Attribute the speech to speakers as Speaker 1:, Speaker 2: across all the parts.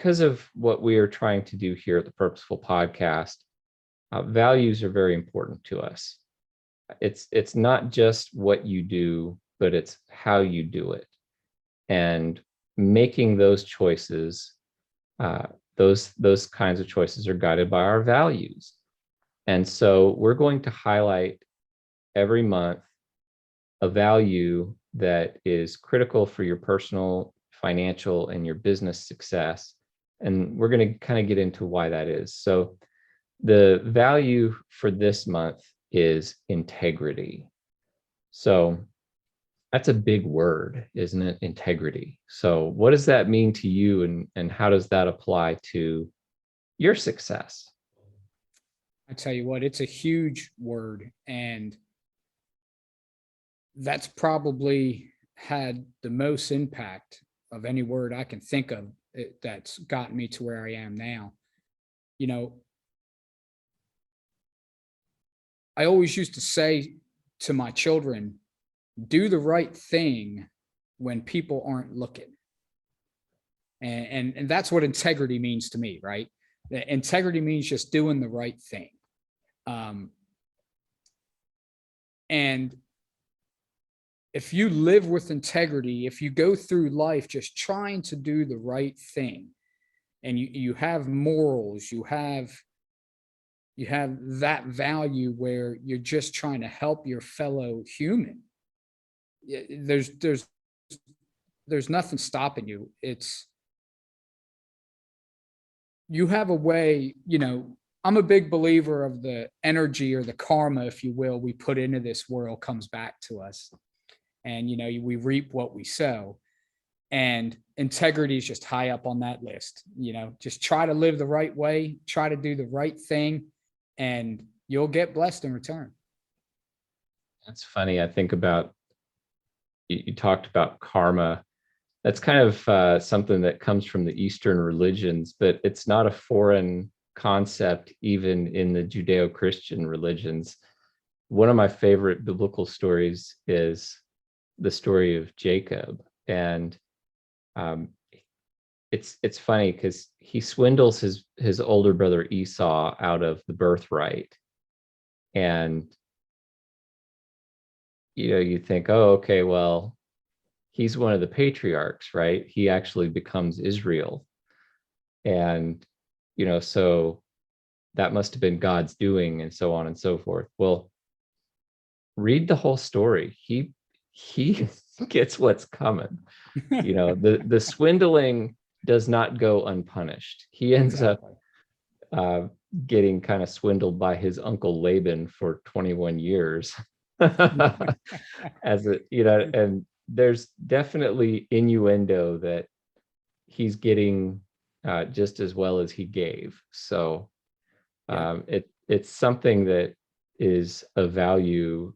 Speaker 1: because of what we are trying to do here at the Purposeful Podcast, values are very important to us. It's not just what you do, but it's how you do it. And making those choices, those kinds of choices are guided by our values. And so we're going to highlight every month a value that is critical for your personal, financial, and your business success. And we're going to kind of get into why that is. So the value for this month is integrity. So that's a big word, isn't it? Integrity. So what does that mean to you, and how does that apply to your success?
Speaker 2: I tell you what, it's a huge word, and that's probably had the most impact of any word I can think of that's gotten me to where I am now. You know, I always used to say to my children, do the right thing when people aren't looking. And that's what integrity means to me, right? Integrity means just doing the right thing. And if you live with integrity, if you go through life just trying to do the right thing, and you have morals, you have that value where you're just trying to help your fellow human, there's nothing stopping you. It's, you have a way, I'm a big believer of the energy, or the karma, if you will, we put into this world comes back to us. And, we reap what we sow. And integrity is just high up on that list. Just try to live the right way, try to do the right thing, and you'll get blessed in return.
Speaker 1: That's funny. I think about, you talked about karma. That's kind of something that comes from the Eastern religions, but it's not a foreign concept even in the Judeo-Christian religions. One of my favorite biblical stories is the story of Jacob, and it's funny because he swindles his older brother Esau out of the birthright, and you think, oh, okay, well, he's one of the patriarchs, right? He actually becomes Israel, and so that must have been God's doing, and so on and so forth. Well, read the whole story. He gets what's coming. The swindling does not go unpunished. He ends up getting kind of swindled by his uncle Laban for 21 years. And there's definitely innuendo that he's getting just as well as he gave. So it's something that is of value.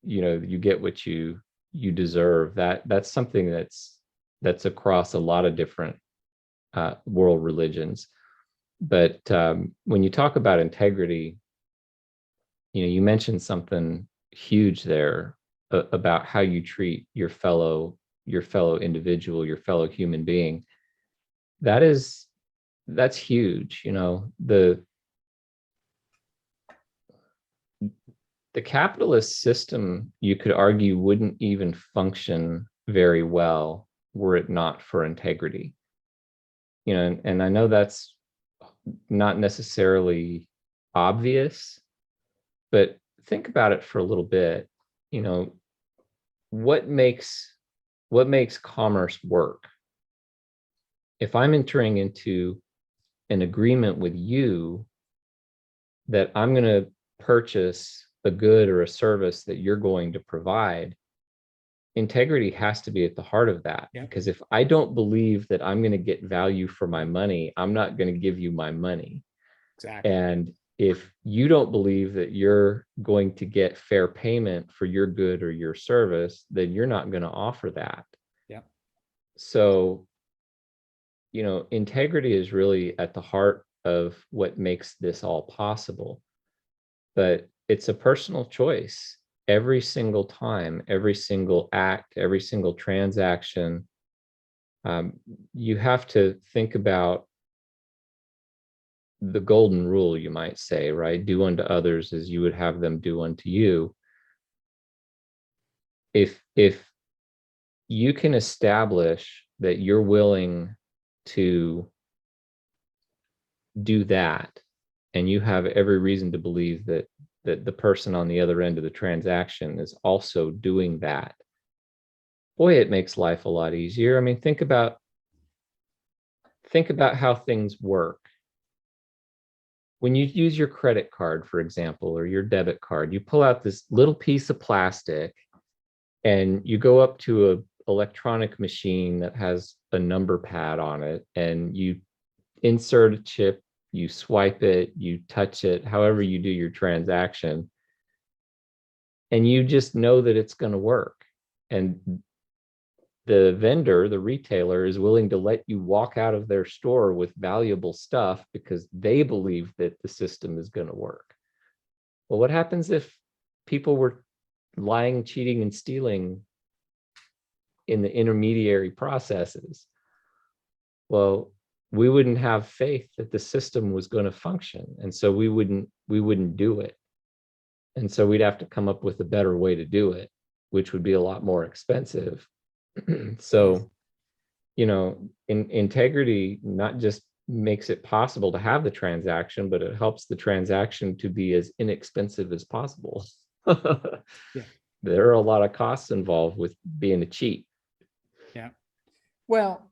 Speaker 1: You get what you deserve. That's something that's across a lot of different world religions. But when you talk about integrity, you mentioned something huge there about how you treat your fellow individual, your fellow human being. That's huge. The capitalist system, you could argue, wouldn't even function very well were it not for integrity. And I know that's not necessarily obvious, but think about it for a little bit. What makes commerce work? If I'm entering into an agreement with you that I'm going to purchase a good or a service that you're going to provide, integrity has to be at the heart of that.
Speaker 2: Yeah.
Speaker 1: Because if I don't believe that I'm going to get value for my money, I'm not going to give you my money.
Speaker 2: Exactly.
Speaker 1: And if you don't believe that you're going to get fair payment for your good or your service, then you're not going to offer that.
Speaker 2: Yeah.
Speaker 1: So, integrity is really at the heart of what makes this all possible. But it's a personal choice every single time, every single act, every single transaction. You have to think about the golden rule, you might say, right? Do unto others as you would have them do unto you. If you can establish that you're willing to do that, and you have every reason to believe that the person on the other end of the transaction is also doing that, boy, it makes life a lot easier. I mean, think about how things work. When you use your credit card, for example, or your debit card, you pull out this little piece of plastic and you go up to a electronic machine that has a number pad on it, and you insert a chip, you swipe it, you touch it, however you do your transaction, and you just know that it's going to work. And the vendor, the retailer, is willing to let you walk out of their store with valuable stuff because they believe that the system is going to work. Well, what happens if people were lying, cheating, and stealing in the intermediary processes? Well, we wouldn't have faith that the system was going to function, and so we wouldn't do it. And so we'd have to come up with a better way to do it, which would be a lot more expensive. So, integrity not just makes it possible to have the transaction, but it helps the transaction to be as inexpensive as possible.
Speaker 2: Yeah.
Speaker 1: There are a lot of costs involved with being a cheat.
Speaker 2: Yeah. Well,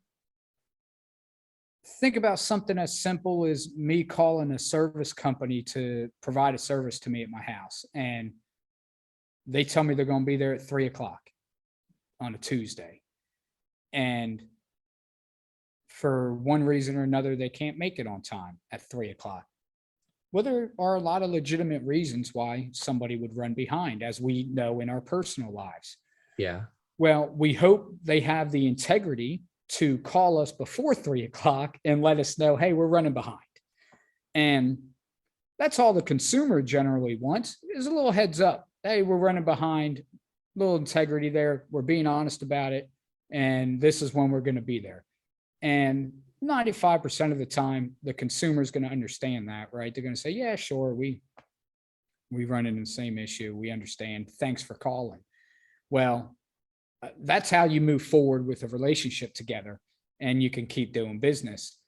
Speaker 2: think about something as simple as me calling a service company to provide a service to me at my house. And they tell me they're going to be there at 3 o'clock on a Tuesday. And for one reason or another, they can't make it on time at 3 o'clock. Well, there are a lot of legitimate reasons why somebody would run behind, as we know in our personal lives.
Speaker 1: Yeah.
Speaker 2: Well, we hope they have the integrity to call us before 3 o'clock and let us know, hey, we're running behind. And that's all the consumer generally wants, is a little heads up. Hey, we're running behind, little integrity there. We're being honest about it. And this is when we're going to be there. And 95% of the time, the consumer is going to understand that, right? They're going to say, yeah, sure. We run into the same issue. We understand. Thanks for calling. Well, that's how you move forward with a relationship together, and you can keep doing business.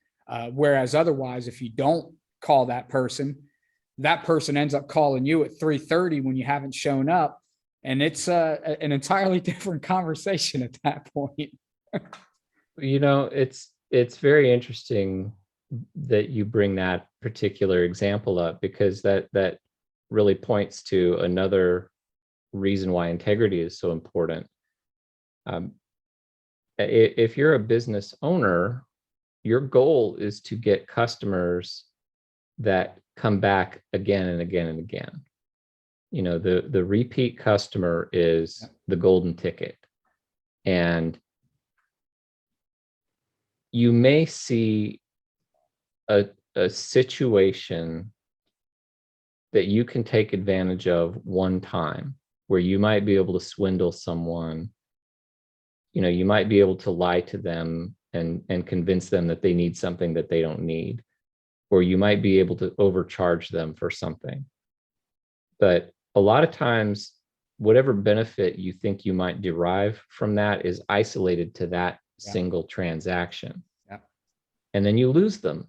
Speaker 2: Whereas otherwise, if you don't call that person ends up calling you at 3:30 when you haven't shown up. And it's an entirely different conversation at that point.
Speaker 1: It's very interesting that you bring that particular example up, because that really points to another reason why integrity is so important. If you're a business owner, your goal is to get customers that come back again and again and again. The repeat customer is the golden ticket. And you may see a situation that you can take advantage of one time, where you might be able to swindle someone. You might be able to lie to them and convince them that they need something that they don't need, or you might be able to overcharge them for something. But a lot of times, whatever benefit you think you might derive from that is isolated to that single transaction. And then you lose them.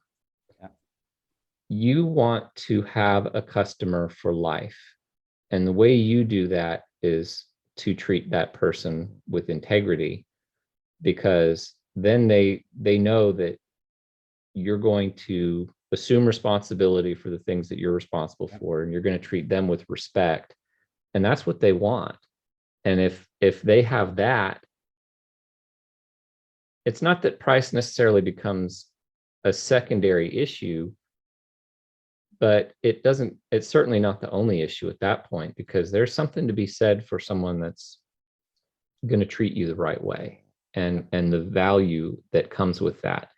Speaker 1: You want to have a customer for life. And the way you do that is to treat that person with integrity, because then they know that you're going to assume responsibility for the things that you're responsible for, and you're going to treat them with respect. And that's what they want. And if they have that, it's not that price necessarily becomes a secondary issue, but it's certainly not the only issue at that point, because there's something to be said for someone that's going to treat you the right way, and the value that comes with that.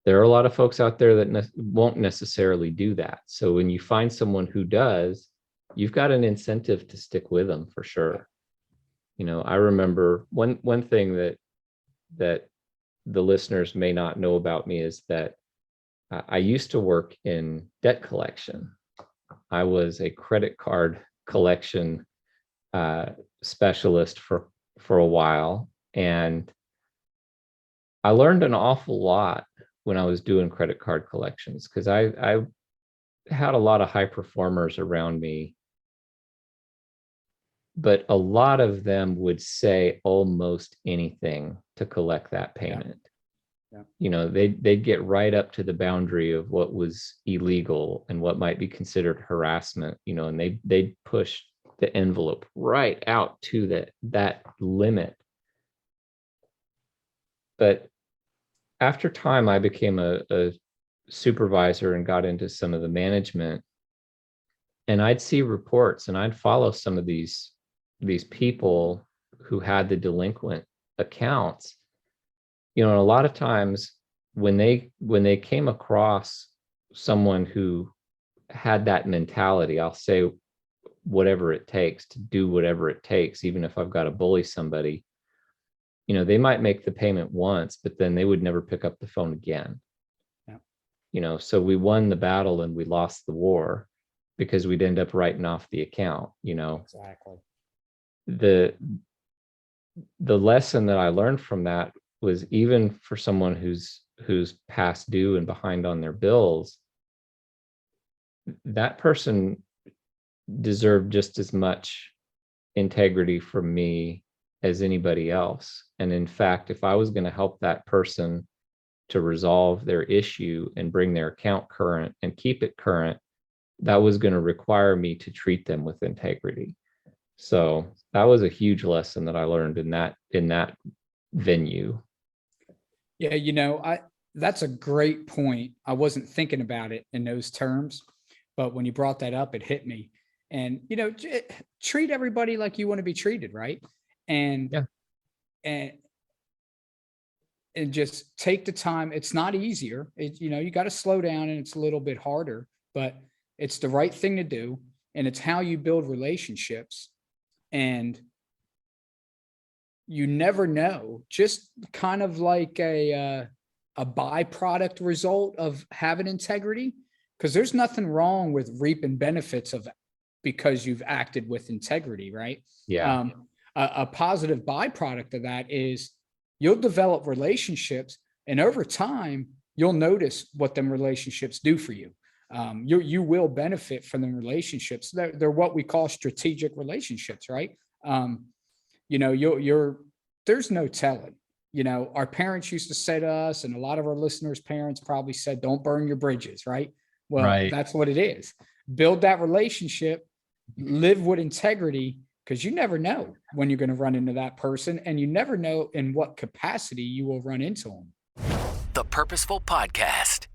Speaker 1: There are a lot of folks out there that won't necessarily do that. So when you find someone who does, you've got an incentive to stick with them for sure. I remember one thing that the listeners may not know about me is that I used to work in debt collection. I was a credit card collection specialist for a while, and I learned an awful lot when I was doing credit card collections because I had a lot of high performers around me, but a lot of them would say almost anything to collect that payment.
Speaker 2: Yeah.
Speaker 1: You know, they'd get right up to the boundary of what was illegal and what might be considered harassment, you know, and they'd push the envelope right out to that limit. But after time, I became a supervisor and got into some of the management, and I'd see reports and I'd follow some of these people who had the delinquent accounts. You know, and a lot of times when they came across someone who had that mentality, I'll say whatever it takes to do whatever it takes, even if I've got to bully somebody, you know, they might make the payment once, but then they would never pick up the phone again.
Speaker 2: Yeah.
Speaker 1: You know, so we won the battle and we lost the war because we'd end up writing off the account, you know.
Speaker 2: Exactly.
Speaker 1: The lesson that I learned from that was, even for someone who's past due and behind on their bills, that person deserved just as much integrity from me as anybody else. And in fact, if I was going to help that person to resolve their issue and bring their account current and keep it current, that was going to require me to treat them with integrity. So that was a huge lesson that I learned in that venue.
Speaker 2: Yeah, you know, that's a great point. I wasn't thinking about it in those terms, but when you brought that up, it hit me. And you know, treat everybody like you want to be treated, right? And
Speaker 1: Yeah.
Speaker 2: and and just take the time. It's not easier. You know, you got to slow down and it's a little bit harder, but it's the right thing to do. And it's how you build relationships. And you never know, just kind of like a byproduct result of having integrity, because there's nothing wrong with reaping benefits of because you've acted with integrity, right?
Speaker 1: Yeah.
Speaker 2: A positive byproduct of that is you'll develop relationships, and over time you'll notice what them relationships do for you. You will benefit from the relationships. They're what we call strategic relationships, right? You know, there's no telling. You know, our parents used to say to us, and a lot of our listeners' parents probably said, don't burn your bridges, right? Well,
Speaker 1: Right.
Speaker 2: that's what it is. Build that relationship, live with integrity, because you never know when you're going to run into that person, and you never know in what capacity you will run into them.
Speaker 3: The Purposeful Podcast.